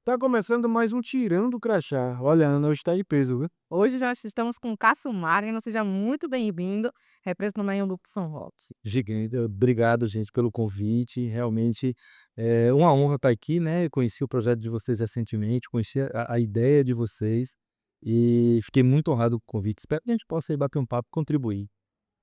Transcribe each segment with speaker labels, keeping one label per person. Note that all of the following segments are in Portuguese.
Speaker 1: Tá começando mais um Tirando o Crachá. Olha, a Ana hoje tá de peso, viu?
Speaker 2: Hoje nós estamos com Cássio Magno, seja muito bem-vindo, representando aí o Grupo São Roque.
Speaker 1: Gigante. Obrigado, gente, pelo convite. Realmente é uma honra estar aqui, né? Conheci o projeto de vocês recentemente, conheci a ideia de vocês e fiquei muito honrado com o convite. Espero que a gente possa aí bater um papo e contribuir.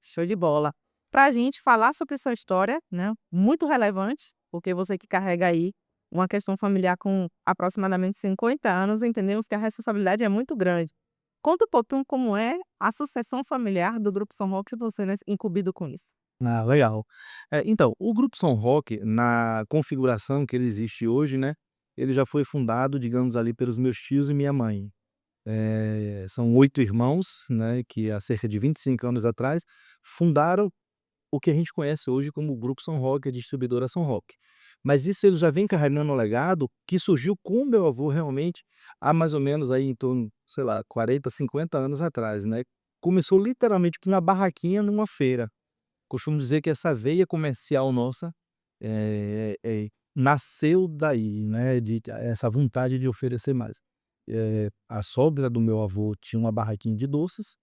Speaker 2: Show de bola. Para a gente falar sobre sua história, né, muito relevante, porque você que carrega aí uma questão familiar com aproximadamente 50 anos, entendemos que a responsabilidade é muito grande. Conta um pouquinho como é a sucessão familiar do Grupo São Roque e você, né, incumbido com isso.
Speaker 1: Ah, legal. Então, o Grupo São Roque, na configuração que ele existe hoje, né? Ele já foi fundado, digamos, ali pelos meus tios e minha mãe. São 8 irmãos, né, que há cerca de 25 anos atrás fundaram o que a gente conhece hoje como o Grupo São Roque, a distribuidora São Roque. Mas isso ele já vem carregando um legado que surgiu com o meu avô realmente há mais ou menos aí em torno, sei lá, 40, 50 anos atrás, né. Começou literalmente que na barraquinha numa feira. Costumo dizer que essa veia comercial nossa, nasceu daí, né, de essa vontade de oferecer mais. A sogra do meu avô tinha uma barraquinha de doces,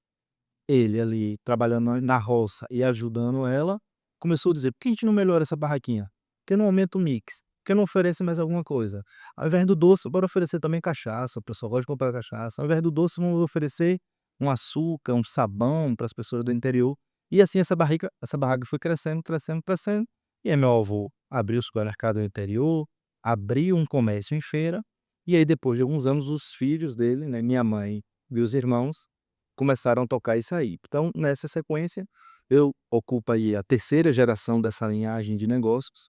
Speaker 1: ele ali trabalhando na roça e ajudando ela, começou a dizer: "Por que a gente não melhora essa barraquinha? Por que não aumenta o mix? Por que não oferece mais alguma coisa? Ao invés do doce, bora oferecer também cachaça", o pessoal gosta de comprar cachaça. "Ao invés do doce, vamos oferecer um açúcar, um sabão para as pessoas do interior". E assim essa barraca foi crescendo, crescendo, crescendo, e aí meu avô abriu o supermercado no interior, abriu um comércio em feira, e aí depois de alguns anos os filhos dele, né, minha mãe e os irmãos começaram a tocar isso aí. Então, nessa sequência, eu ocupo aí a terceira geração dessa linhagem de negócios,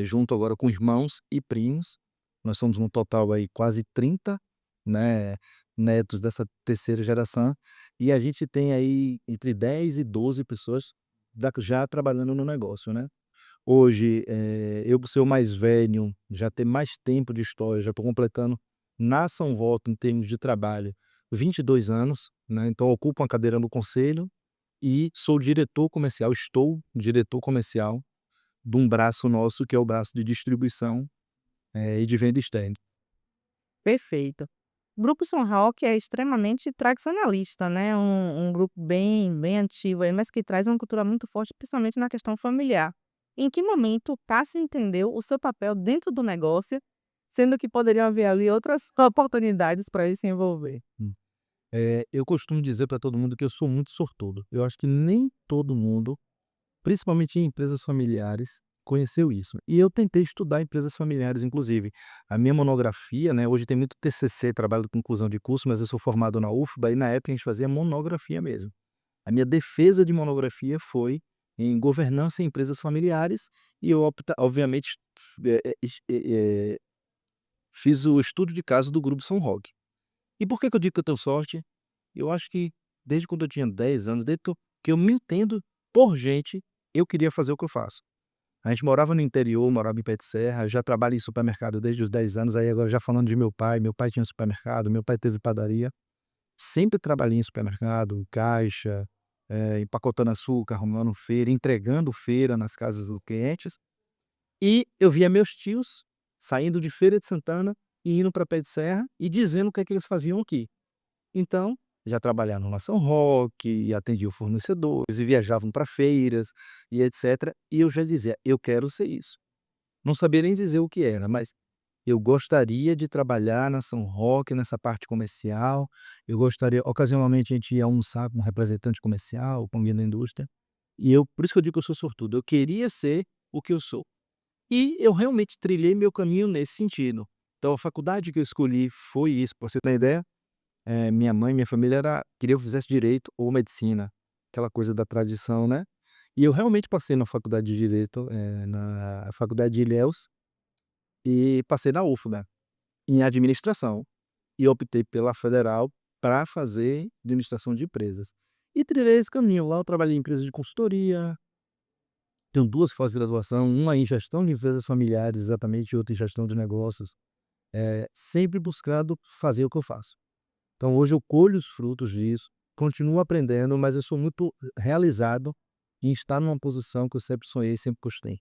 Speaker 1: junto agora com irmãos e primos. Nós somos um total aí quase 30, né, netos dessa terceira geração, e a gente tem aí entre 10 e 12 pessoas já trabalhando no negócio, né. Hoje, eu por ser o mais velho, já ter mais tempo de história, já estou completando na São Volta, em termos de trabalho, 22 anos, né, então ocupo uma cadeira no conselho e sou diretor comercial, estou diretor comercial de um braço nosso, que é o braço de distribuição, e de venda externa.
Speaker 2: Perfeito. O Grupo São Roque é extremamente tradicionalista, né, um grupo bem antigo aí, mas que traz uma cultura muito forte, principalmente na questão familiar. Em que momento o Cássio entendeu o seu papel dentro do negócio, sendo que poderiam haver ali outras oportunidades para ele se envolver?
Speaker 1: Hum. Eu costumo dizer para todo mundo que eu sou muito sortudo. Eu acho que nem todo mundo, principalmente em empresas familiares, conheceu isso. E eu tentei estudar empresas familiares, inclusive. A minha monografia, né, hoje tem muito TCC, trabalho com conclusão de curso, mas eu sou formado na UFBA e na época a gente fazia monografia mesmo. A minha defesa de monografia foi em governança em empresas familiares e eu obviamente, fiz o estudo de caso do Grupo São Roque. E por que que eu digo que eu tenho sorte? Eu acho que desde quando eu tinha 10 anos, desde que eu me entendo por gente, eu queria fazer o que eu faço. A gente morava no interior, morava em Pé de Serra, já trabalho em supermercado desde os 10 anos, aí agora já falando de meu pai tinha supermercado, meu pai teve padaria, sempre trabalhei em supermercado, caixa, empacotando açúcar, arrumando feira, entregando feira nas casas dos clientes, e eu via meus tios saindo de Feira de Santana e indo para Pé de Serra e dizendo o que é que eles faziam aqui. Então, já trabalharam na São Roque, e atendiam fornecedores, e viajavam para feiras e etcétera, e eu já dizia: "Eu quero ser isso". Não sabia nem dizer o que era, mas eu gostaria de trabalhar na São Roque, nessa parte comercial, eu gostaria ocasionalmente a gente ia almoçar com um representante comercial, com alguém da indústria, e eu por isso que eu digo que eu sou sortudo, eu queria ser o que eu sou. E eu realmente trilhei meu caminho nesse sentido. Então a faculdade que eu escolhi foi isso, pra você ter uma ideia, minha mãe, minha família queria que eu fizesse direito ou medicina, aquela coisa da tradição, né. E eu realmente passei na faculdade de direito, na faculdade de Ilhéus, e passei na UFBA, em administração, e optei pela federal para fazer administração de empresas. E trilhei esse caminho, lá eu trabalhei em empresas de consultoria, tenho 2 pós-graduação, uma em gestão de empresas familiares exatamente, e outra em gestão de negócios, sempre buscando fazer o que eu faço. Então hoje eu colho os frutos disso, continuo aprendendo, mas eu sou muito realizado em estar numa posição que eu sempre sonhei, sempre gostei.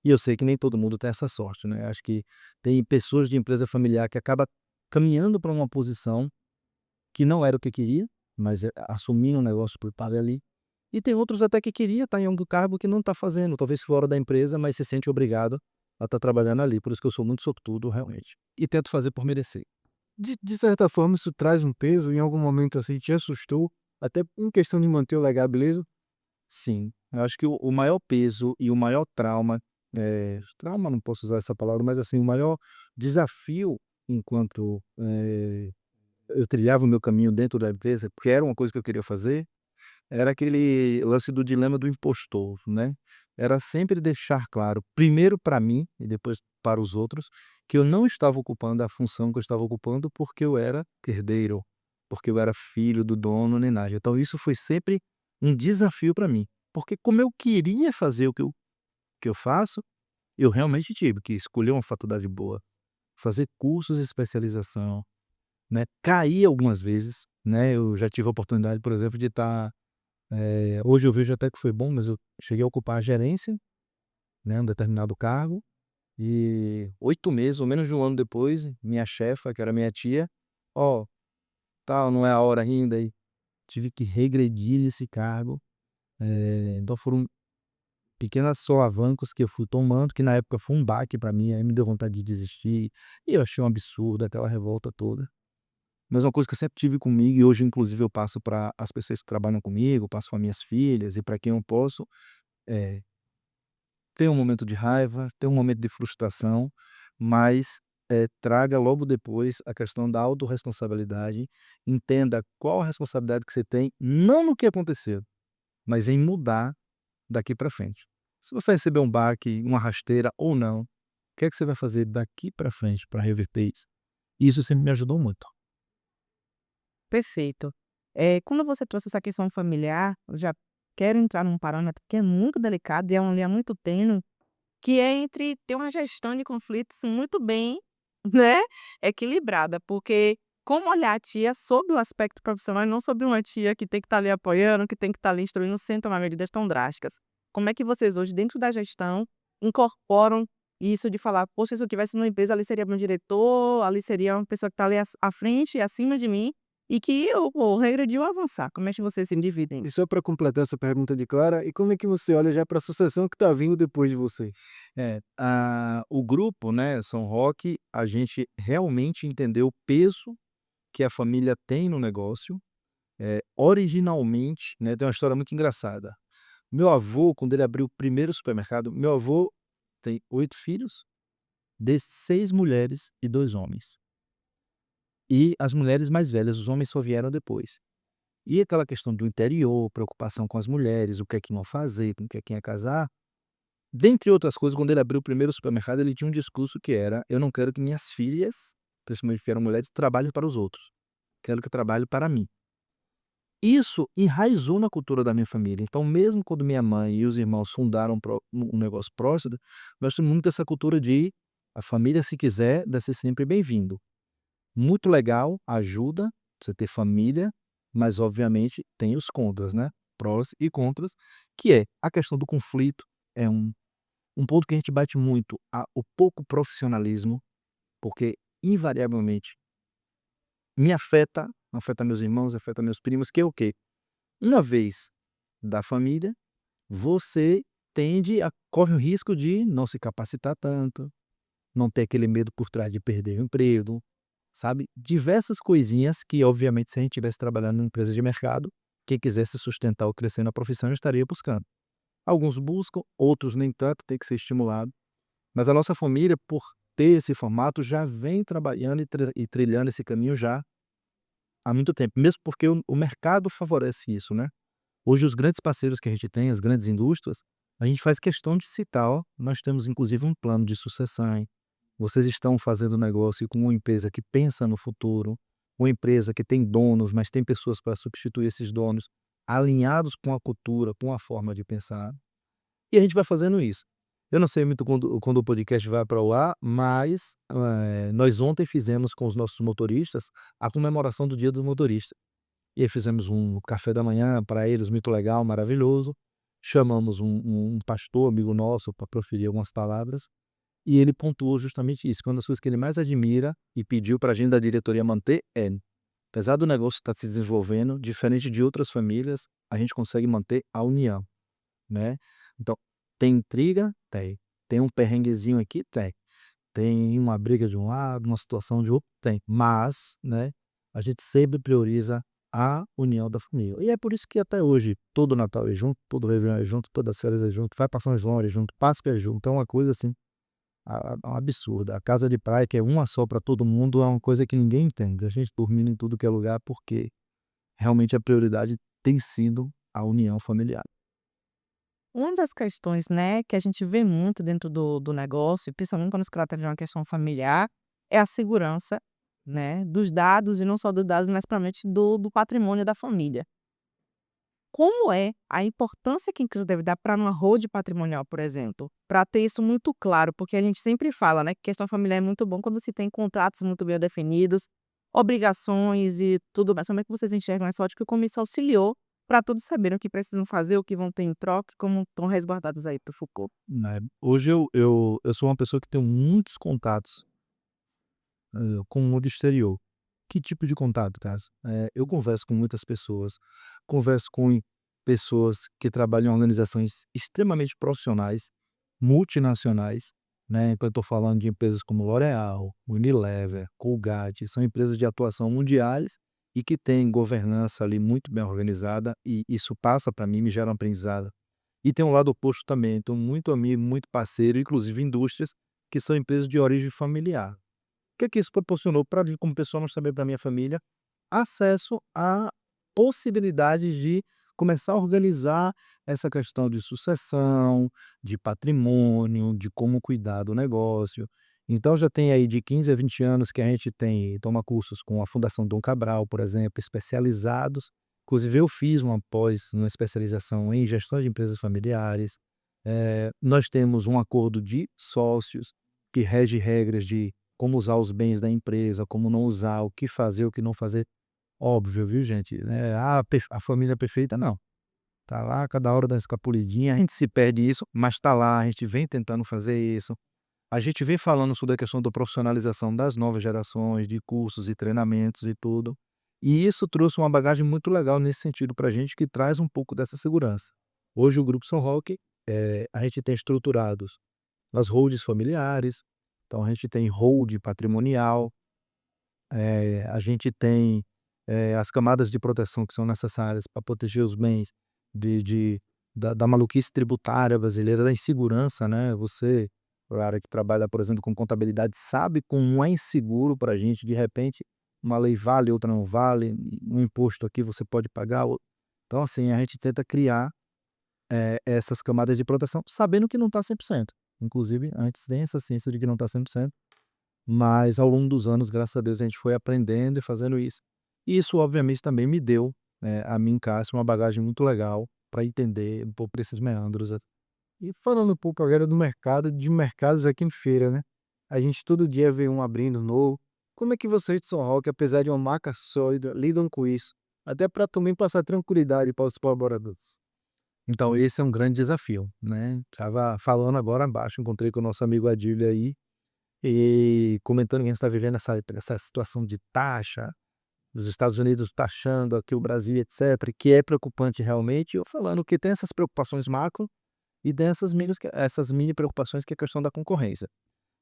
Speaker 1: E eu sei que nem todo mundo tem essa sorte, né, acho que tem pessoas de empresa familiar que acaba caminhando para uma posição que não era o que queria, mas, assumindo o negócio por estar ali. E tem outros até que queria estar em algum cargo que não está fazendo, talvez fora da empresa, mas se sente obrigado a estar trabalhando ali, por isso que eu sou muito sortudo realmente, e tento fazer por merecer.
Speaker 3: De certa forma, isso traz um peso, em algum momento, assim, te assustou, até em questão de manter o legado, beleza?
Speaker 1: Sim, eu acho que o maior peso e o maior trauma, trauma não posso usar essa palavra, mas assim, o maior desafio enquanto, eu trilhava o meu caminho dentro da empresa, porque era uma coisa que eu queria fazer, era aquele lance do dilema do impostor, né. Era sempre deixar claro, primeiro para mim e depois para os outros, que eu não estava ocupando a função que eu estava ocupando porque eu era herdeiro, porque eu era filho do dono nem nada. Então isso foi sempre um desafio para mim, porque como eu queria fazer o que eu faço, eu realmente tive que escolher uma faculdade boa, fazer cursos de especialização, né, cair algumas vezes, né, eu já tive a oportunidade, por exemplo, de estar hoje eu vejo até que foi bom, mas eu cheguei a ocupar a gerência, né, um determinado cargo, e 8 meses ou menos de 1 ano depois, minha chefa, que era minha tia: "Ó, tal, não é a hora ainda", e tive que regredir esse cargo. Então foram pequenas solavancos que eu fui tomando, que na época foi um baque para mim, aí me deu vontade de desistir, e eu achei um absurdo aquela revolta toda. Mas uma coisa que eu sempre tive comigo e hoje inclusive eu passo para as pessoas que trabalham comigo, passo para minhas filhas e para quem eu posso, é ter um momento de raiva, ter um momento de frustração, mas, traga logo depois a questão da autorresponsabilidade, entenda qual a responsabilidade que você tem, não no que aconteceu, mas em mudar daqui para frente. Se você receber um baque, uma rasteira ou não, o que é que você vai fazer daqui para frente para reverter isso? Isso sempre me ajudou muito.
Speaker 2: Perfeito. Quando você trouxe essa questão familiar, eu já quero entrar num parâmetro que é muito delicado e é uma linha muito tênue, que é entre ter uma gestão de conflitos muito bem, né, equilibrada, porque como olhar a tia sob o aspecto profissional e não sobre uma tia que tem que estar ali apoiando, que tem que estar ali instruindo sem tomar medidas tão drásticas. Como é que vocês hoje, dentro da gestão, incorporam isso de falar: "Poxa, se eu tivesse numa empresa, ali seria meu diretor, ali seria uma pessoa que está ali à frente e acima de mim, e que eu vou regredir ou avançar". Como é que vocês se dividem
Speaker 3: E
Speaker 2: isso?
Speaker 3: só para completar essa pergunta de Clara, e como é que você olha já para a sucessão que está vindo depois de você?
Speaker 1: O grupo, né, São Roque, a gente realmente entendeu o peso que a família tem no negócio. Originalmente, né, tem uma história muito engraçada. Meu avô, quando ele abriu o primeiro supermercado, meu avô tem 8 filhos, de 6 mulheres e 2 homens. E as mulheres mais velhas, os homens só vieram depois. E aquela questão do interior, preocupação com as mulheres, o que é que iam fazer, com que é que ia casar, dentre outras coisas, quando ele abriu o primeiro supermercado, ele tinha um discurso que era: "Eu não quero que minhas filhas, principalmente que eram mulheres, trabalhem para os outros, quero que trabalhem para mim". Isso enraizou na cultura da minha família, então mesmo quando minha mãe e os irmãos fundaram um negócio próspero, nós temos muito essa cultura de a família se quiser, deve ser sempre bem-vindo. Muito legal, ajuda, você ter família, mas obviamente tem os contras, né, prós e contras, que é a questão do conflito, é um ponto que a gente bate muito, o pouco profissionalismo, porque invariavelmente me afeta, afeta meus irmãos, afeta meus primos, que é o quê? Uma vez da família, você corre o risco de não se capacitar tanto, não ter aquele medo por trás de perder o emprego, sabe? Diversas coisinhas que, obviamente, se a gente estivesse trabalhando em empresa de mercado, quem quisesse sustentar ou crescer na profissão estaria buscando. Alguns buscam, outros nem tanto, tem que ser estimulado. Mas a nossa família, por ter esse formato, já vem trabalhando e trilhando esse caminho já há muito tempo, mesmo porque o mercado favorece isso, né? Hoje os grandes parceiros que a gente tem, as grandes indústrias, a gente faz questão de citar: "Ó, nós temos inclusive um plano de sucessão, hein. Vocês estão fazendo negócio com uma empresa que pensa no futuro, uma empresa que tem donos, mas tem pessoas para substituir esses donos, alinhados com a cultura, com a forma de pensar". E a gente vai fazendo isso. Eu não sei muito quando o podcast vai para o ar, mas, nós ontem fizemos com os nossos motoristas a comemoração do Dia do Motorista. E aí fizemos um café da manhã para eles muito legal, maravilhoso. chamamos um pastor amigo nosso para proferir algumas palavras, e ele pontuou justamente isso, que uma das coisas que ele mais admira e pediu para a gente da diretoria manter é, apesar do negócio estar se desenvolvendo, diferente de outras famílias, a gente consegue manter a união, né. Então, tem intriga? Tem. Tem um perrenguezinho aqui? Tem. Tem uma briga de um lado, uma situação de outro? Tem. Mas, né, a gente sempre prioriza a união da família. E é por isso que até hoje todo Natal é junto, todo Réveillon é junto, todas as férias é junto, vai pra São João é junto, Páscoa é junto, é uma coisa assim, absurda. A casa de praia, que é uma só para todo mundo, é uma coisa que ninguém entende. A gente dormindo em tudo que é lugar, porque realmente a prioridade tem sido a união familiar.
Speaker 2: Uma das questões, né, que a gente vê muito dentro do negócio, principalmente quando se trata de uma questão familiar, é a segurança, né, dos dados e não só dos dados, mas principalmente do patrimônio da família. Como é a importância que a empresa deve dar para uma holding patrimonial, por exemplo? Para ter isso muito claro, porque a gente sempre fala, né, que questão familiar é muito bom quando se tem contratos muito bem definidos, obrigações e tudo mais. Como é que vocês enxergam essa ótica e como isso auxiliou para todos saberem o que precisam fazer, o que vão ter em troca e como estão resguardados aí para o Foucault?
Speaker 1: Né, hoje eu sou uma pessoa que tem muitos contatos, com o mundo exterior. Que tipo de contato, Tás? Eu converso com muitas pessoas, converso com pessoas que trabalham em organizações extremamente profissionais, multinacionais, né, então eu estou falando de empresas como L'Oréal, Unilever, Colgate, são empresas de atuação mundiais e que têm governança ali muito bem organizada e isso passa para mim, me gera um aprendizado. E tem um lado oposto também, então muito amigo, muito parceiro, inclusive indústrias que são empresas de origem familiar. O que é que isso proporcionou para mim como pessoa, mas também para minha família? Acesso a possibilidades de começar a organizar essa questão de sucessão, de patrimônio, de como cuidar do negócio. Então já tem aí de 15 a 20 anos que a gente toma cursos com a Fundação Dom Cabral, por exemplo, especializados. Inclusive eu fiz uma pós, uma especialização em gestão de empresas familiares. Nós temos um acordo de sócios que rege regras de como usar os bens da empresa, como não usar, o que fazer, o que não fazer. Óbvio, viu, gente, né, a família perfeita não. Tá lá cada hora dá uma escapulidinha, a gente se perde isso, mas tá lá, a gente vem tentando fazer isso. A gente vem falando sobre a questão da profissionalização das novas gerações, de cursos e treinamentos e tudo. E isso trouxe uma bagagem muito legal nesse sentido pra gente, que traz um pouco dessa segurança. Hoje o Grupo São Roque, a gente tem estruturados as holdings familiares, então a gente tem holding patrimonial, a gente tem, as camadas de proteção que são necessárias para proteger os bens de da maluquice tributária brasileira, da insegurança, né. Você, a área que trabalha, por exemplo, com contabilidade, sabe como é inseguro para a gente, de repente, uma lei vale, outra não vale, um imposto aqui você pode pagar, o então assim, a gente tenta criar, essas camadas de proteção, sabendo que não está 100%. Inclusive, antes tem essa ciência de que não está 100%. Mas ao longo dos anos, graças a Deus, a gente foi aprendendo e fazendo isso. E isso obviamente também me deu, a mim, Cássio, uma bagagem muito legal para entender um pouco desses meandros.
Speaker 3: E falando um pouco agora do mercado, de mercados aqui em Feira, né? A gente todo dia vê um abrindo novo. Como é que vocês de São Roque, apesar de uma marca sólida, lidam com isso? Até para também passar tranquilidade para os colaboradores.
Speaker 1: Então esse é um grande desafio, né. Estava falando agora abaixo, encontrei com o nosso amigo Adílio aí, e comentando que a gente está vivendo essa situação de taxa, os Estados Unidos taxando aqui o Brasil, etcétera, que é preocupante realmente, e eu falando que tem essas preocupações macro e tem essas mini preocupações que é a questão da concorrência.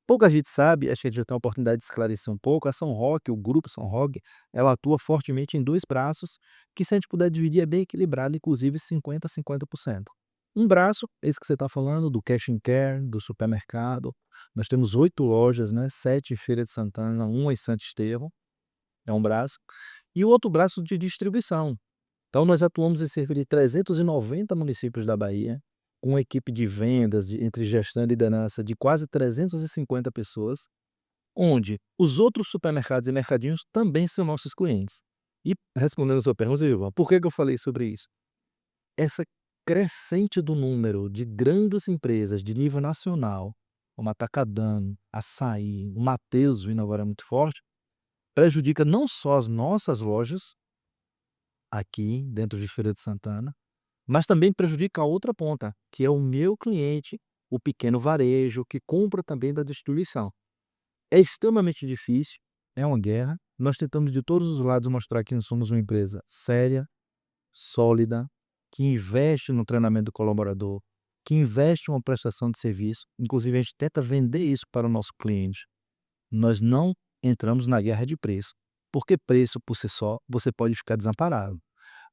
Speaker 1: Pouca gente sabe, acho que a gente já tem a oportunidade de esclarecer um pouco, a São Roque, o grupo São Roque, ela atua fortemente em 2 braços, que se a gente puder dividir é bem equilibrado, inclusive 50 a 50%. Um braço, esse que você está falando, do cash and care, do supermercado, nós temos 8 lojas, né, 7 em Feira de Santana, 1 em Santo Estevão, é um braço, e o outro braço de distribuição. Então nós atuamos em cerca de 390 municípios da Bahia, com uma equipe de vendas, entre gestão e liderança, de quase 350 pessoas, onde os outros supermercados e mercadinhos também são nossos clientes. E respondendo a sua pergunta, Ivan, por que que eu falei sobre isso? Essa crescente do número de grandes empresas de nível nacional, como Atacadão, Açaí, o Mateus vindo agora muito forte, prejudica não só as nossas lojas, aqui dentro de Feira de Santana, mas também prejudica a outra ponta, que é o meu cliente, o pequeno varejo, que compra também da distribuição. É extremamente difícil, é uma guerra. Nós tentamos de todos os lados mostrar que nós somos uma empresa séria, sólida, que investe no treinamento do colaborador, que investe em uma prestação de serviço. Inclusive, a gente tenta vender isso para o nosso cliente. Nós não entramos na guerra de preço, porque preço por si só, você pode ficar desamparado.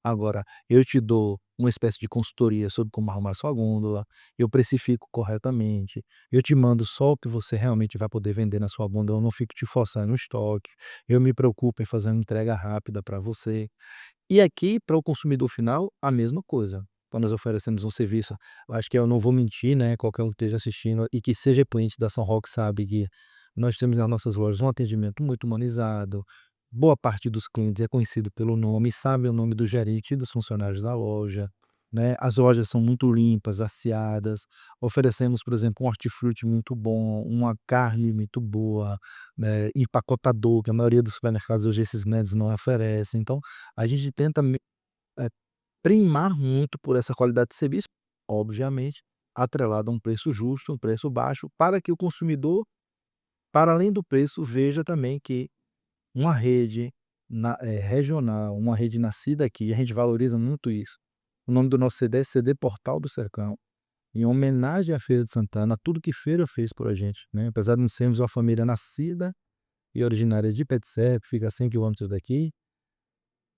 Speaker 1: Agora, eu te dou uma espécie de consultoria sobre como arrumar sua gôndola, eu precifico corretamente, eu te mando só o que você realmente vai poder vender na sua gôndola, eu não fico te forçando o estoque, eu me preocupo em fazer uma entrega rápida para você. E aqui, para o consumidor final, a mesma coisa. Quando nós oferecemos um serviço, eu acho que eu não vou mentir, né, qualquer um que esteja assistindo e que seja cliente da São Roque sabe que nós temos nas nossas lojas um atendimento muito humanizado, boa parte dos clientes é conhecido pelo nome, sabe o nome do gerente e dos funcionários da loja, né, as lojas são muito limpas, asseadas, oferecemos, por exemplo, um hortifruti muito bom, uma carne muito boa, né, empacotador, que a maioria dos supermercados hoje esses médios não oferecem, então a gente tenta eh, primar muito por essa qualidade de serviço, obviamente, atrelado a um preço justo, um preço baixo, para que o consumidor, para além do preço, veja também que uma rede regional, uma rede nascida aqui, a gente valoriza muito isso. O nome do nosso CD é CD Portal do Sercão, em homenagem à Feira de Santana, a tudo que Feira fez por a gente, né, apesar de não sermos uma família nascida e originária de Petsépe, fica a 100 quilômetros daqui.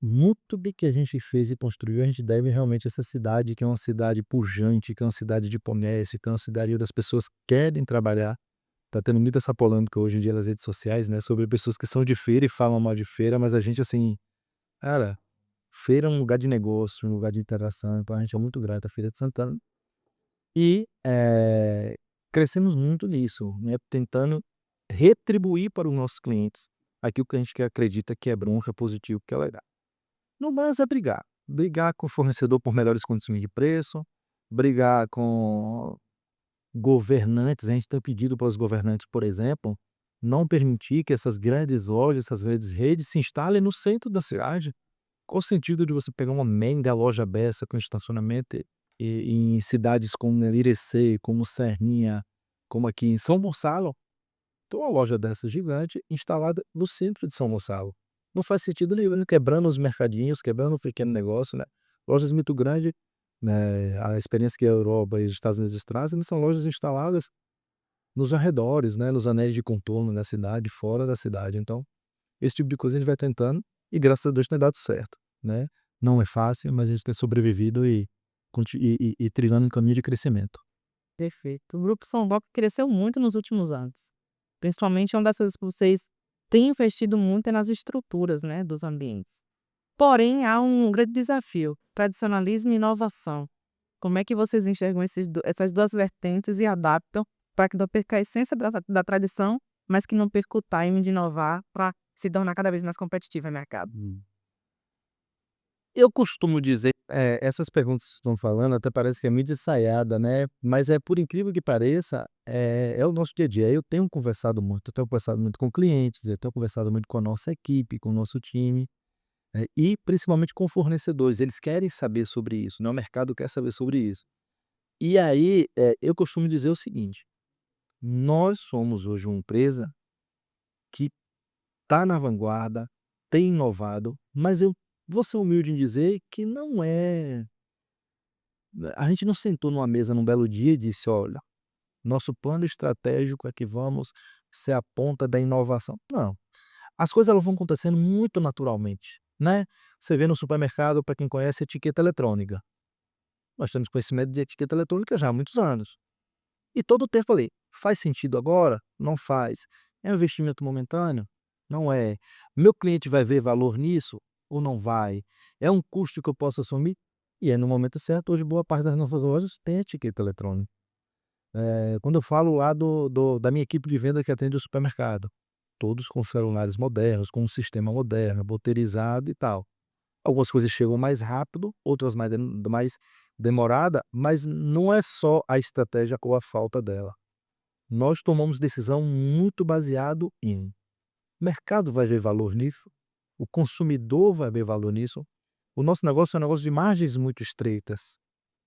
Speaker 1: Muito bem que a gente fez e construiu, a gente deve realmente a essa cidade, que é uma cidade pujante, que é uma cidade de comércio, que é uma cidade onde as pessoas querem trabalhar. Tá tendo muita essa polêmica hoje em dia nas redes sociais, né, sobre pessoas que são de feira e falam mal de feira, mas a gente, assim, cara, feira é um lugar de negócio, um lugar de interação, então a gente é muito grato à Feira de Santana. E, crescemos muito nisso, né, tentando retribuir para os nossos clientes aquilo que a gente que acredita que é bom, que é positivo, que é legal. No mais é brigar. Brigar com o fornecedor por melhores condições de preço, brigar com governantes, a gente tem pedido para os governantes, por exemplo, não permitir que essas grandes lojas, essas grandes redes se instalem no centro da cidade. Qual o sentido de você pegar uma mega loja dessa com estacionamento em cidades como Irecê, como Serrinha, como aqui em São Gonçalo? Tem uma loja dessa gigante instalada no centro de São Gonçalo. Não faz sentido nenhum, né, quebrando os mercadinhos, quebrando o pequeno negócio, né. Lojas muito grandes, né, a experiência que a Europa e os Estados Unidos trazem são lojas instaladas nos arredores, né, nos anéis de contorno da cidade, fora da cidade. Então, esse tipo de coisa a gente vai tentando e graças a Deus tem dado certo, né. Não é fácil, mas a gente tem sobrevivido e trilhando um caminho de crescimento.
Speaker 2: Perfeito. O Grupo São Roque cresceu muito nos últimos anos. Principalmente uma das coisas que vocês têm investido muito é nas estruturas, né, dos ambientes. Porém, há um grande desafio: tradicionalismo e inovação. Como é que vocês enxergam essas duas vertentes e adaptam para que não perca a essência da tradição, mas que não perca o time de inovar para se tornar cada vez mais competitiva no mercado?
Speaker 1: Eu costumo dizer, essas perguntas que estão falando até parece que é muito ensaiada, né, mas é por incrível que pareça, é o nosso dia a dia. Eu tenho conversado muito com clientes, eu tenho conversado muito com a nossa equipe, com o nosso time, e principalmente com fornecedores, eles querem saber sobre isso, né, o mercado quer saber sobre isso. E aí, eu costumo dizer o seguinte: nós somos hoje uma empresa que está na vanguarda, tem inovado, mas eu vou ser humilde em dizer que não é. A gente não sentou numa mesa num belo dia e disse: "Olha, nosso plano estratégico é que vamos ser a ponta da inovação". Não, as coisas elas vão acontecendo muito naturalmente, né. Você vê no supermercado, para quem conhece, etiqueta eletrônica. Nós temos conhecimento de etiqueta eletrônica já há muitos anos. E todo o tempo ali, faz sentido agora? Não faz. É um investimento momentâneo? Não é. Meu cliente vai ver valor nisso ou não vai? É um custo que eu posso assumir? E é no momento certo. Hoje, boa parte das nossas lojas tem etiqueta eletrônica. Quando eu falo lá da minha equipe de venda que atende o supermercado, todos com celulares modernos, com um sistema moderno, roteirizado e tal. Algumas coisas chegam mais rápido, outras mais demorada, mas não é só a estratégia ou a falta dela. Nós tomamos decisão muito baseado em: o mercado vai ver valor nisso, o consumidor vai ver valor nisso. O nosso negócio é um negócio de margens muito estreitas.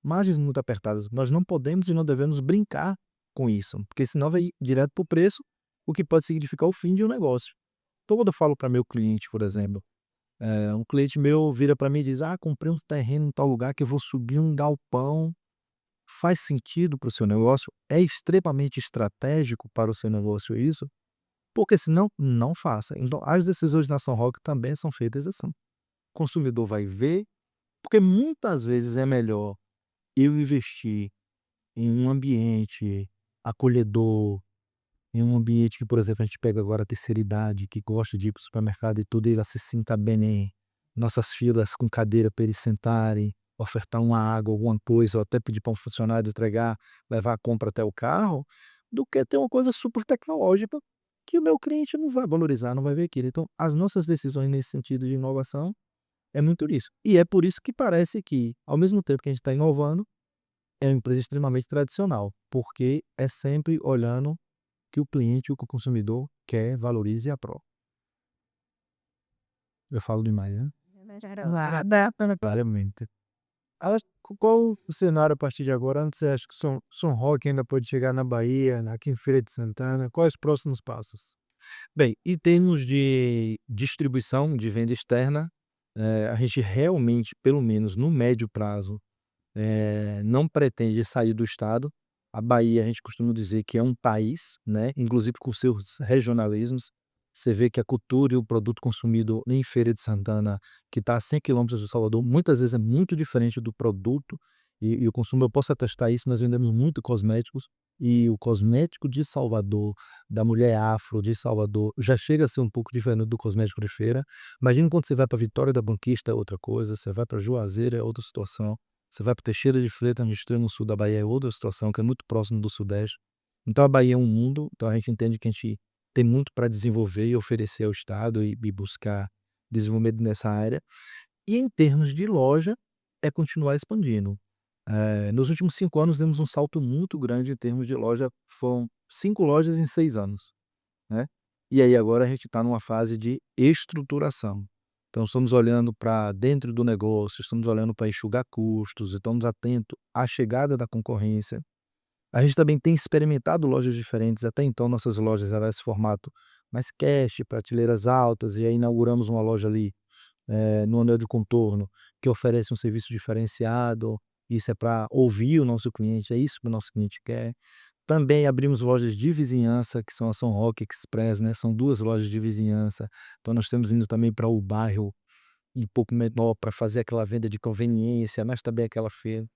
Speaker 1: margens muito apertadas. Nós não podemos e não devemos brincar com isso, porque senão vai ir direto para o preço, o que pode significar o fim de um negócio. Então, quando eu falo para meu cliente, por exemplo, um cliente meu vira para mim e diz: "Ah, comprei um terreno em tal lugar que eu vou subir um galpão". Faz sentido para o seu negócio? É extremamente estratégico para o seu negócio isso? Porque senão, não faça. Então, as decisões na São Roque também são feitas assim. O consumidor vai ver, porque muitas vezes é melhor eu investir em um ambiente acolhedor, em um ambiente que, por exemplo, a gente pega agora a terceira idade, que gosta de ir para o supermercado e tudo, e ela se sinta bem, nossas filas com cadeira para eles sentarem, ofertar uma água, alguma coisa, ou até pedir para um funcionário entregar, levar a compra até o carro, do que ter uma coisa super tecnológica que o meu cliente não vai valorizar, não vai ver aquilo. Então, as nossas decisões nesse sentido de inovação é muito isso. E é por isso que parece que, ao mesmo tempo que a gente está inovando, é uma empresa extremamente tradicional, porque é sempre olhando que o cliente, o que o consumidor quer, valorize e aprova. Eu falo demais, né? Claramente. Qual o cenário a partir de agora? Onde você acha que São Roque ainda pode chegar na Bahia, aqui em Feira de Santana? Quais os próximos passos? Bem, em termos de distribuição, de venda externa, a gente realmente, pelo menos no médio prazo, não pretende sair do estado. A Bahia, a gente costuma dizer que é um país, né, inclusive com seus regionalismos. Você vê que a cultura e o produto consumido em Feira de Santana, que está a 100 quilômetros de Salvador, muitas vezes é muito diferente do produto e o consumo. Eu posso atestar isso, nós vendemos muito cosméticos e o cosmético de Salvador, da mulher afro de Salvador, já chega a ser um pouco diferente do cosmético de feira. Imagina quando você vai para Vitória da Conquista, é outra coisa, você vai para Juazeiro, é outra situação. Você vai para Teixeira de Freitas, no extremo sul da Bahia, é outra situação, que é muito próximo do sudeste. Então a Bahia é um mundo, então a gente entende que a gente tem muito para desenvolver e oferecer ao estado e buscar desenvolvimento nessa área. E em termos de loja, é continuar expandindo. Nos últimos 5 anos demos um salto muito grande em termos de loja, foram 5 lojas em 6 anos, né. E aí agora a gente está numa fase de estruturação. Então estamos olhando para dentro do negócio, estamos olhando para enxugar custos, estamos atento à chegada da concorrência. A gente também tem experimentado lojas diferentes, até então nossas lojas eram esse formato mais cash, prateleiras altas, e aí inauguramos uma loja ali, no anel de contorno, que oferece um serviço diferenciado. Isso é para ouvir o nosso cliente, é isso que o nosso cliente quer. Também abrimos lojas de vizinhança, que são a São Roque Express, né, são 2 lojas de vizinhança. Então nós estamos indo também para o bairro um pouco menor para fazer aquela venda de conveniência, mas também aquela feira.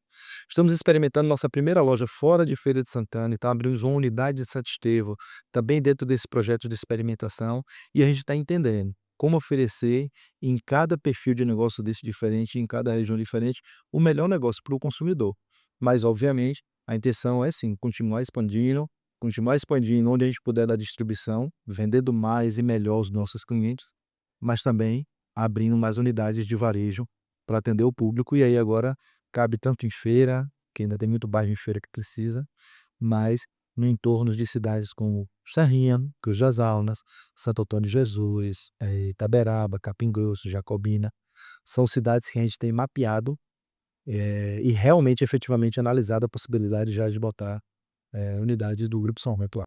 Speaker 1: Estamos experimentando nossa primeira loja fora de Feira de Santana, então abrimos uma unidade de Santo Estevão, também dentro desse projeto de experimentação, e a gente está entendendo como oferecer em cada perfil de negócio desse diferente, em cada região diferente, o melhor negócio para o consumidor. Mas, obviamente, a intenção é sim, continuar expandindo onde a gente puder da distribuição, vendendo mais e melhor os nossos clientes, mas também abrindo mais unidades de varejo para atender o público. E aí agora cabe tanto em feira, que ainda tem muito bairro em feira que precisa, mas no entorno de cidades como Serrinha, Cruz das Almas, Santo Antônio de Jesus, Itaberaba, Capim Grosso, Jacobina. São cidades que a gente tem mapeado, e realmente, efetivamente analisado a possibilidade já de botar, unidades do Grupo São Roque lá.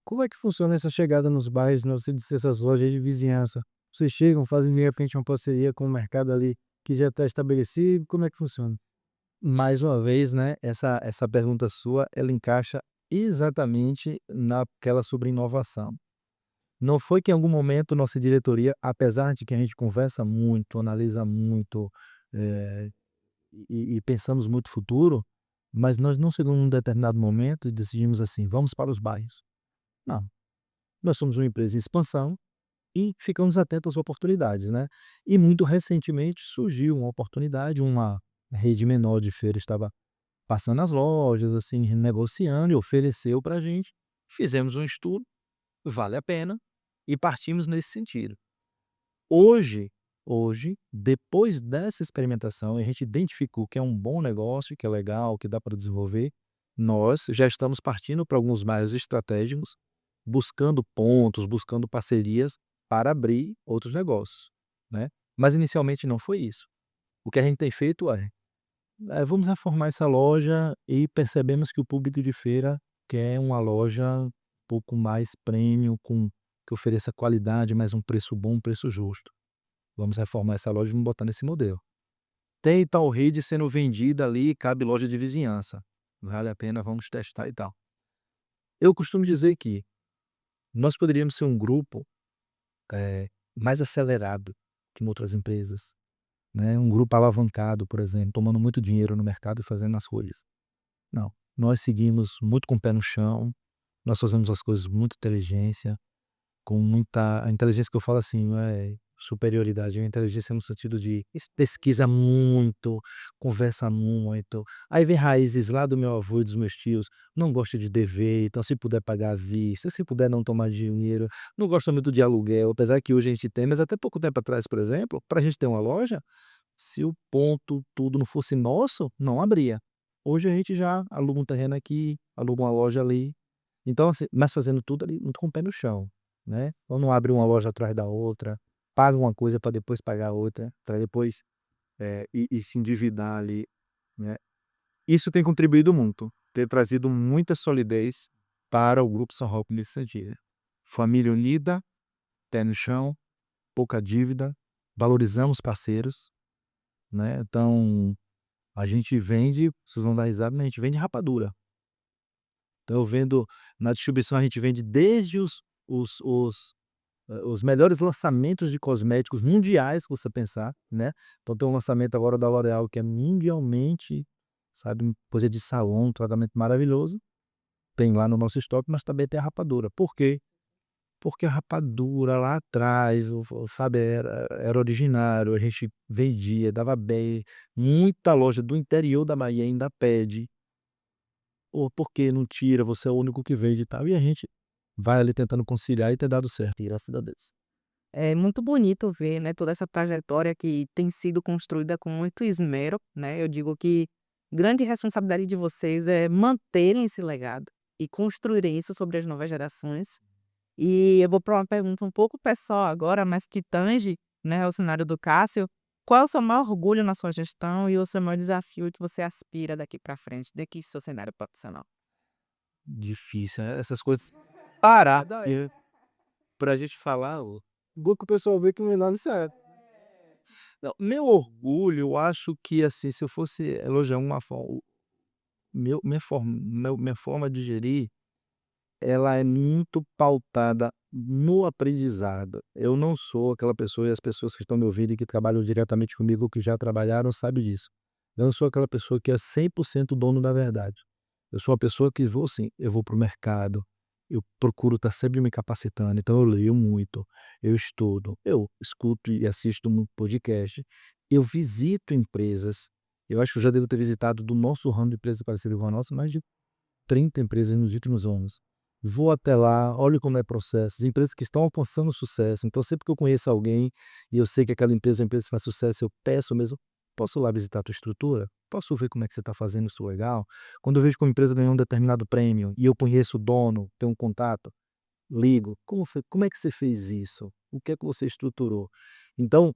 Speaker 3: Como é que funciona essa chegada nos bairros, né, você disse essas lojas de vizinhança? Vocês chegam, fazem de repente uma parceria com o mercado ali que já está estabelecido, como é que funciona?
Speaker 1: Mais uma vez, né, essa pergunta sua, ela encaixa exatamente naquela sobre inovação. Não foi que em algum momento nossa diretoria, apesar de que a gente conversa muito, analisa muito, eh, e pensamos muito futuro, mas nós não chegamos num determinado momento e decidimos assim: "Vamos para os bairros". Não, nós somos uma empresa em expansão e ficamos atentos às oportunidades, né. E muito recentemente surgiu uma oportunidade, uma rede menor de feira estava passando nas lojas, assim, negociando e ofereceu para a gente. Fizemos um estudo, vale a pena, e partimos nesse sentido. Hoje hoje, depois dessa experimentação, a gente identificou que é um bom negócio, que é legal, que dá para desenvolver, nós já estamos partindo para alguns bairros estratégicos, buscando pontos, buscando parcerias para abrir outros negócios, né. Mas inicialmente não foi isso. O que a gente tem feito é vamos reformar essa loja e percebemos que o público de feira quer uma loja um pouco mais premium, que ofereça qualidade, mas um preço bom, um preço justo. Vamos reformar essa loja e vamos botar nesse modelo. Tem tal rede sendo vendida ali, cabe loja de vizinhança. Vale a pena, vamos testar e tal. Eu costumo dizer que nós poderíamos ser um grupo, mais acelerado que outras empresas, né, um grupo alavancado, por exemplo, tomando muito dinheiro no mercado e fazendo as coisas. Não, nós seguimos muito com o pé no chão, nós fazemos as coisas com muita inteligência, com muita a inteligência que eu falo assim, não é superioridade, é uma inteligência no sentido de pesquisa muito, conversa muito. Aí vem raízes lá do meu avô e dos meus tios, não gosta de dever, então se puder pagar à vista, se puder não tomar dinheiro, não gosta muito de aluguel, apesar que hoje a gente tem, mas até pouco tempo atrás, por exemplo, para a gente ter uma loja, se o ponto, tudo não fosse nosso, não abria. Hoje a gente já aluga um terreno aqui, aluga uma loja ali, então assim, mas fazendo tudo ali muito com o pé no chão, né. Então não abre uma loja atrás da outra, paga uma coisa para depois pagar outra, para depois, e se endividar ali, né. Isso tem contribuído muito, tem trazido muita solidez para o Grupo São Roque nesse sentido. Família unida, pé no chão, pouca dívida, valorizamos parceiros, né, então a gente vende, vocês vão dar risada, mas a gente vende rapadura. Então eu vendo na distribuição a gente vende desde os melhores lançamentos de cosméticos mundiais, se você pensar, né. Então tem um lançamento agora da L'Oréal que é mundialmente, sabe, coisa de salão, um tratamento maravilhoso, tem lá no nosso estoque, mas também tem a rapadura. Por quê? Porque a rapadura lá atrás, sabe, era originário, a gente vendia, dava bem, muita loja do interior da Bahia ainda pede. Ou porque não tira, você é o único que vende e tal, e a gente vai ali tentando conciliar e ter dado certo, graças a Deus.
Speaker 2: É muito bonito ver, né, toda essa trajetória que tem sido construída com muito esmero, né. Eu digo que grande responsabilidade de vocês é manterem esse legado e construírem isso sobre as novas gerações. E eu vou para uma pergunta um pouco pessoal agora, mas que tange, né, o cenário do Cássio. Qual é o seu maior orgulho na sua gestão e o seu maior desafio que você aspira daqui para frente, daqui do seu cenário profissional?
Speaker 1: Difícil, essas coisas parar
Speaker 3: Daí,
Speaker 1: e pra gente falar o
Speaker 3: bom que o pessoal vê que não é nada certo.
Speaker 1: não, meu orgulho, eu acho que, assim, se eu fosse elogiar uma forma minha forma de gerir, ela é muito pautada no aprendizado. Eu não sou aquela pessoa, e as pessoas que estão me ouvindo e que trabalham diretamente comigo ou que já trabalharam sabem disso. Eu não sou aquela pessoa que é 100% dono da verdade. Eu sou uma pessoa que vou assim, eu vou para o mercado, eu procuro estar sempre me capacitando, então eu leio muito, eu estudo, eu escuto e assisto muito podcast, eu visito empresas, eu acho que eu já devo ter visitado do nosso ramo de empresas parecidas com a nossa, mais de 30 empresas nos últimos anos. Vou até lá, olho como é o processo, as empresas que estão alcançando sucesso, então sempre que eu conheço alguém e eu sei que aquela empresa é uma empresa que faz sucesso, eu peço mesmo: "Posso lá visitar a tua estrutura? Posso ver como é que você está fazendo isso legal?". Quando eu vejo que uma empresa ganhou um determinado prêmio e eu conheço o dono, tenho um contato, ligo: "Como é que você fez isso? O que é que você estruturou?". Então,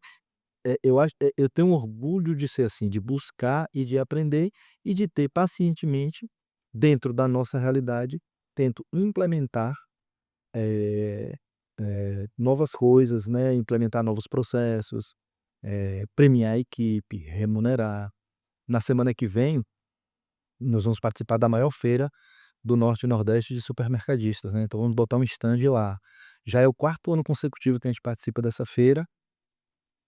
Speaker 1: eu acho, eu tenho orgulho de ser assim, de buscar e de aprender e de ter pacientemente, dentro da nossa realidade, tento implementar, eh novas coisas, né, implementar novos processos, premiar a equipe, remunerar. Na semana que vem, nós vamos participar da maior feira do norte e nordeste de supermercadistas, né, então vamos botar um stand lá. Já é o quarto ano consecutivo que a gente participa dessa feira.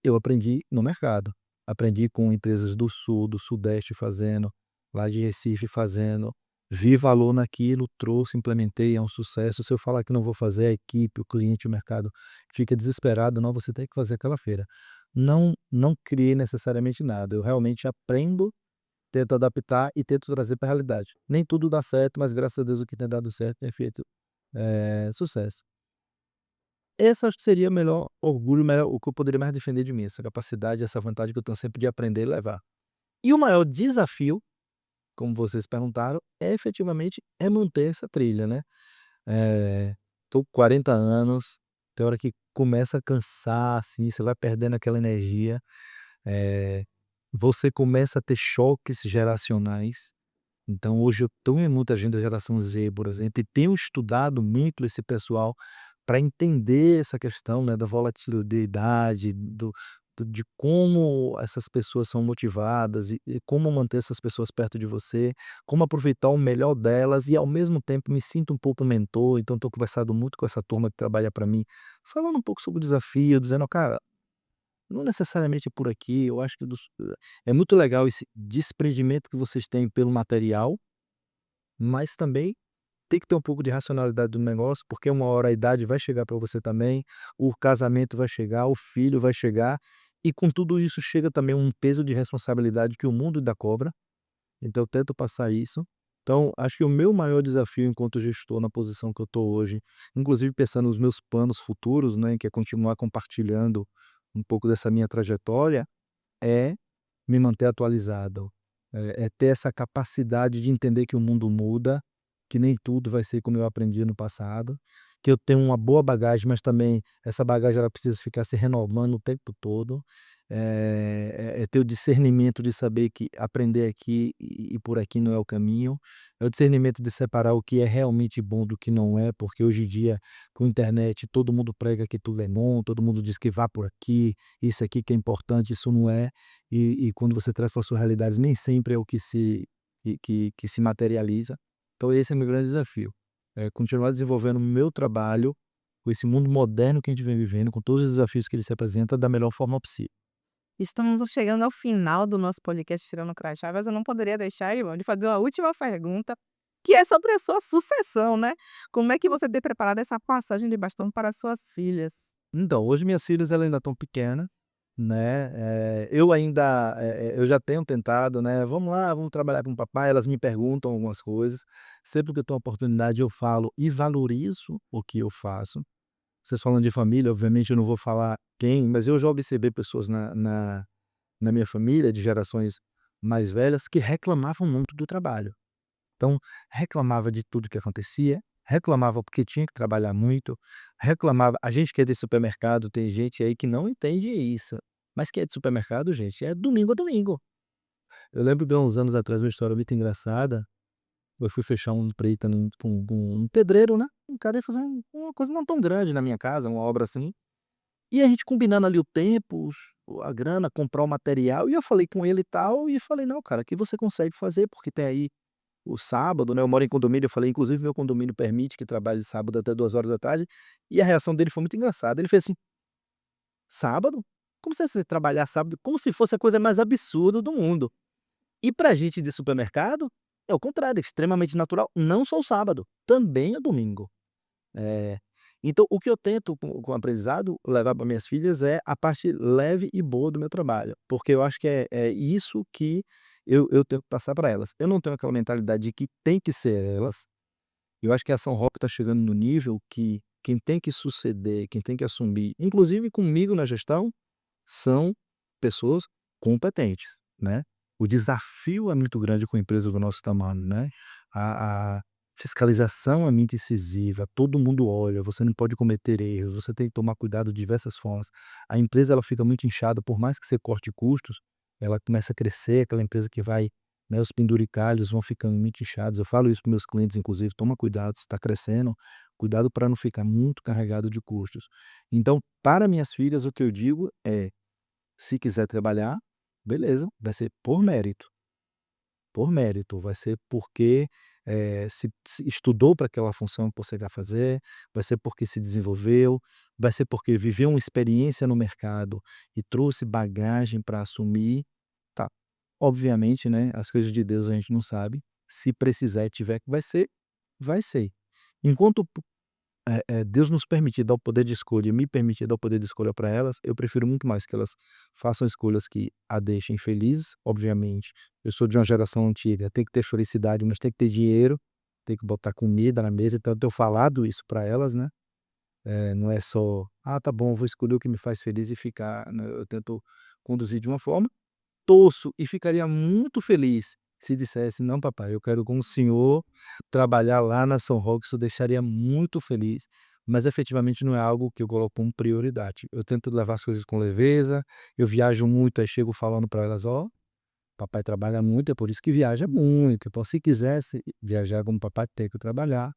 Speaker 1: Eu aprendi no mercado. Aprendi com empresas do sul, do sudeste fazendo, lá de Recife fazendo, vi valor naquilo, trouxe, implementei, é um sucesso. Se eu falar que não vou fazer, a equipe, o cliente, o mercado fica desesperado, não, você tem que fazer aquela feira. Não criei necessariamente nada, eu realmente aprendo, tento adaptar e tento trazer para a realidade. Nem tudo dá certo, mas graças a Deus o que tem dado certo tem feito, sucesso. Esse acho que seria o melhor orgulho, o que eu poderia mais defender de mim, essa capacidade, essa vontade que eu tenho sempre de aprender e levar. E o maior desafio, como vocês perguntaram, é efetivamente manter essa trilha, né. Tô com 40 anos, tem hora que começa a cansar, assim, você vai perdendo aquela energia, eh, você começa a ter choques geracionais. Então hoje eu estou em muita gente da geração Z, por exemplo, e tenho estudado muito esse pessoal para entender essa questão, né, da volatilidade, de como essas pessoas são motivadas e como manter essas pessoas perto de você, como aproveitar o melhor delas e ao mesmo tempo me sinto um pouco mentor, então estou conversando muito com essa turma que trabalha para mim, falando um pouco sobre o desafio, dizendo: "Cara, não necessariamente é por aqui, eu acho que é muito legal esse desprendimento que vocês têm pelo material, mas também tem que ter um pouco de racionalidade do negócio, porque uma hora a idade vai chegar para você também, o casamento vai chegar, o filho vai chegar, e com tudo isso chega também um peso de responsabilidade que o mundo ainda cobra, então eu tento passar isso. Então, acho que o meu maior desafio enquanto gestor na posição que eu estou hoje, inclusive pensando nos meus planos futuros, né, que é continuar compartilhando um pouco dessa minha trajetória, é me manter atualizado, é ter essa capacidade de entender que o mundo muda, que nem tudo vai ser como eu aprendi no passado, que eu tenho uma boa bagagem, mas também essa bagagem ela precisa ficar se renovando o tempo todo, é ter o discernimento de saber que aprender aqui e por aqui não é o caminho, é o discernimento de separar o que é realmente bom do que não é, porque hoje em dia, com a internet, todo mundo prega que tudo é bom, todo mundo diz que vá por aqui, isso aqui que é importante, isso não é. E quando você traz para a sua realidade, nem sempre é o que que se materializa. Então esse é meu grande desafio, é continuar desenvolvendo o meu trabalho com esse mundo moderno que a gente vem vivendo, com todos os desafios que ele se apresenta, da melhor forma possível.
Speaker 2: Estamos chegando ao final do nosso podcast Tirando o Crachá, mas eu não poderia deixar, irmão, de fazer uma última pergunta, que é sobre a sua sucessão, né. Como é que você tem preparado essa passagem de bastão para as suas filhas?
Speaker 1: Então, hoje minhas filhas elas ainda estão pequenas, né, eu ainda, eu já tenho tentado, né: "Vamos lá, vamos trabalhar com o papai", elas me perguntam algumas coisas, sempre que eu tenho oportunidade eu falo e valorizo o que eu faço. Vocês falando de família, obviamente eu não vou falar quem, mas eu já observei pessoas na minha família, de gerações mais velhas, que reclamavam muito do trabalho. Então, reclamava de tudo que acontecia, reclamava porque tinha que trabalhar muito, reclamava a gente que é de supermercado, tem gente aí que não entende isso, mas que é de supermercado, gente, é domingo a domingo. Eu lembro de uns anos atrás uma história muito engraçada, eu fui fechar um empreita com um pedreiro, né, um cara ia fazer uma coisa não tão grande na minha casa, uma obra assim, e a gente combinando ali o tempo, a grana, comprar o material, e eu falei com ele e tal, e falei: "Não, cara, aqui você consegue fazer, porque tem aí o sábado, né", eu moro em condomínio, eu falei: "Inclusive meu condomínio permite que trabalhe sábado até 2 horas da tarde", e a reação dele foi muito engraçada, ele fez assim: "Sábado? Como se você trabalhar sábado?", como se fosse a coisa mais absurda do mundo. E pra gente de supermercado, é o contrário, é extremamente natural, não só o sábado, também é domingo. É, então o que eu tento com o aprendizado levar para minhas filhas é a parte leve e boa do meu trabalho, porque eu acho que é isso que eu tenho que passar para elas. Eu não tenho aquela mentalidade de que tem que ser elas, eu acho que a Ação Rock está chegando no nível que quem tem que suceder, quem tem que assumir, inclusive comigo na gestão, são pessoas competentes, né. O desafio é muito grande com empresa do nosso tamanho, né. A fiscalização é muito incisiva, todo mundo olha, você não pode cometer erros, você tem que tomar cuidado de diversas formas. A empresa ela fica muito inchada, por mais que você corte custos, ela começa a crescer, aquela empresa que vai, né, os penduricalhos vão ficando muito inchados. Eu falo isso para meus clientes inclusive: "Toma cuidado, você está crescendo, cuidado para não ficar muito carregado de custos". Então, para minhas filhas o que eu digo é: se quiser trabalhar, beleza, vai ser por mérito, vai ser porque, se estudou para aquela função que você vai fazer, vai ser porque se desenvolveu, vai ser porque viveu uma experiência no mercado e trouxe bagagem para assumir, tá. Obviamente, né, as coisas de Deus a gente não sabe, se precisar e tiver que vai ser, vai ser. Enquanto Deus nos permitir dar o poder de escolha e me permitir dar o poder de escolha para elas, eu prefiro muito mais que elas façam escolhas que a deixem felizes, obviamente. Eu sou de uma geração antiga, tem que ter felicidade, mas tem que ter dinheiro, tem que botar comida na mesa, então eu tenho falado isso para elas, né. Não é só: "Ah, tá bom, vou escolher o que me faz feliz e ficar", né, eu tento conduzir de uma forma. Torço e ficaria muito feliz se dissesse: "Não papai, eu quero com o senhor trabalhar lá na São Roque", isso deixaria muito feliz, mas efetivamente não é algo que eu coloco como prioridade. Eu tento levar as coisas com leveza, eu viajo muito, aí chego falando para elas: "Ó,
Speaker 3: Papai trabalha muito, é por isso que viaja muito. Então, se quisesse viajar como papai, tem que trabalhar.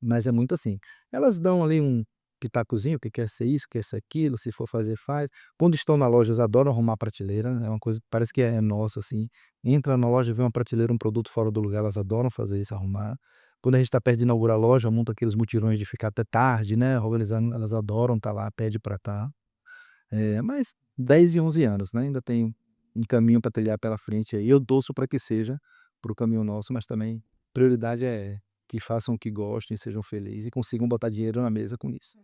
Speaker 3: Mas é muito assim. Elas dão ali um pitacozinho, que quer ser isso, quer ser aquilo, se for fazer, faz. Quando estão na loja, elas adoram arrumar prateleira, é uma coisa que parece que é nossa, assim. Entra na loja, vê uma prateleira, um produto fora do lugar, elas adoram fazer isso, arrumar. Quando a gente está perto de inaugurar a loja, monta aqueles mutirões de ficar até tarde, né, organizando, elas adoram estar lá, pede para estar. Mas 10 e 11 anos, né, ainda tem um caminho para trilhar pela frente aí. Eu torço para que seja para o caminho nosso, mas também prioridade é que façam o que gostem, sejam felizes e consigam botar dinheiro na mesa com isso.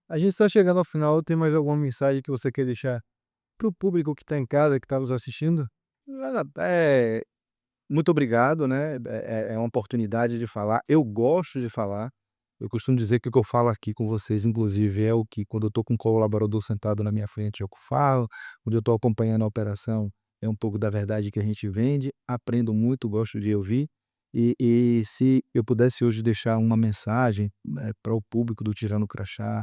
Speaker 1: A gente está chegando ao final, tem mais alguma mensagem que você quer deixar para o público que está em casa, que está nos assistindo?
Speaker 3: Muito obrigado, né, é uma oportunidade de falar, eu gosto de falar, eu costumo dizer que o que eu falo aqui com vocês, inclusive, é o que quando eu estou com um colaborador sentado na minha frente é o que eu falo, quando eu estou acompanhando a operação, é um pouco da verdade que a gente vende, aprendo muito, gosto de ouvir, e se eu pudesse hoje deixar uma mensagem, para o público do Tirando o Crachá,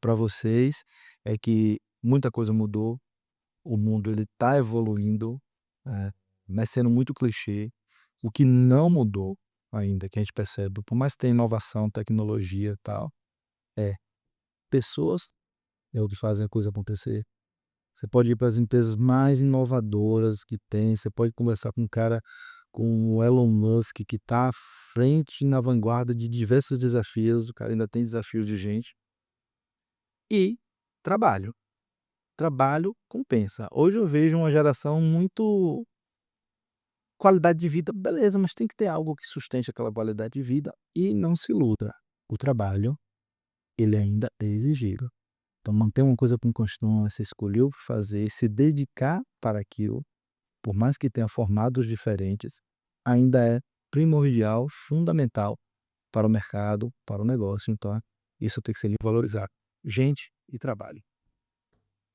Speaker 3: pra vocês, é que muita coisa mudou, o mundo ele está evoluindo, eh, mas sendo muito clichê, o que não mudou ainda, que a gente percebe, por mais que tenha inovação, tecnologia e tal, é pessoas é o que fazem a coisa acontecer. Você pode ir para as empresas mais inovadoras que tem, você pode conversar com um cara com o Elon Musk, que está à frente, na vanguarda de diversos desafios, o cara ainda tem desafio de gente, e trabalho. Trabalho compensa. Hoje eu vejo uma geração muito qualidade de vida, beleza, mas tem que ter algo que sustente aquela qualidade de vida e não se iluda. O trabalho, ele ainda é exigido. Então manter uma coisa com constância, escolher o que fazer, se dedicar para aquilo, por mais que tenha formatos diferentes, ainda é primordial, fundamental para o mercado, para o negócio. Então, isso tem que ser valorizado. Gente e trabalho.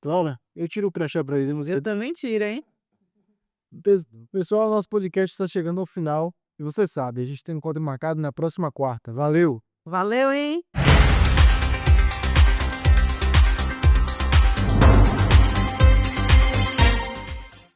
Speaker 1: Laura, eu tiro o crachá para ele, você
Speaker 2: Eu também tiro, hein?
Speaker 1: Pessoal, nosso podcast está chegando ao final e você sabe, a gente tem um encontro marcado na próxima quarta. Valeu!
Speaker 2: Valeu, hein?